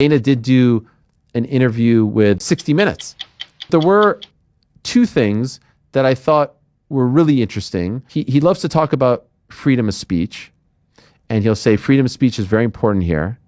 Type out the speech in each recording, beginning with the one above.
Dana did do an interview with 60 Minutes. There were two things that I thought were really interesting. He loves to talk about freedom of speech, and he'll say freedom of speech is very important here.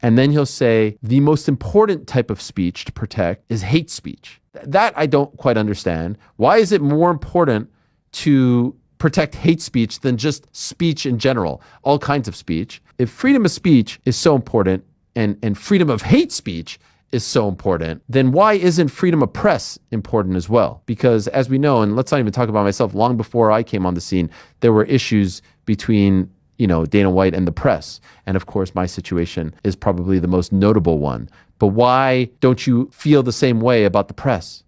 And then he'll say the most important type of speech to protect is hate speech. That I don't quite understand. Why is it more important to protect hate speech than just speech in general, all kinds of speech? If freedom of speech is so important and freedom of hate speech is so important, then why isn't freedom of press important as well? Because as we know, and let's not even talk about myself, long before I came on the scene, there were issues between Dana White and the press. And of course, my situation is probably the most notable one. But why don't you feel the same way about the press?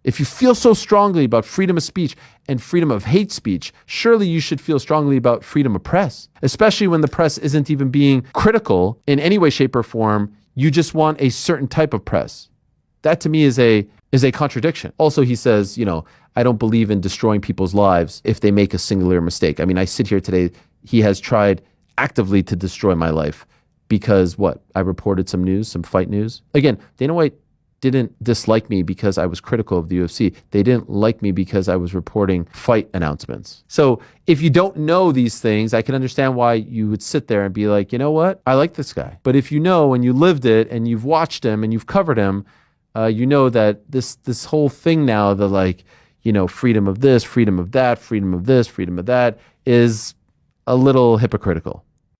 If you feel so strongly about freedom of speech and freedom of hate speech, surely you should feel strongly about freedom of press, especially when the press isn't even being critical in any way, shape, or form. You just want a certain type of press. That to me is a contradiction. Also, he says, I don't believe in destroying people's lives if they make a singular mistake. I mean, I sit here today, he has tried actively to destroy my life because what? I reported some news, some fight news. Again, Dana White didn't dislike me because I was critical of the UFC. They didn't like me because I was reporting fight announcements. So if you don't know these things, I can understand why you would sit there and be like, you know what? I like this guy. But if you know and you lived it and you've watched him and you've covered him, you know that this whole thing now, freedom of this, freedom of that, freedom of this, freedom of that, is a little hypocritical.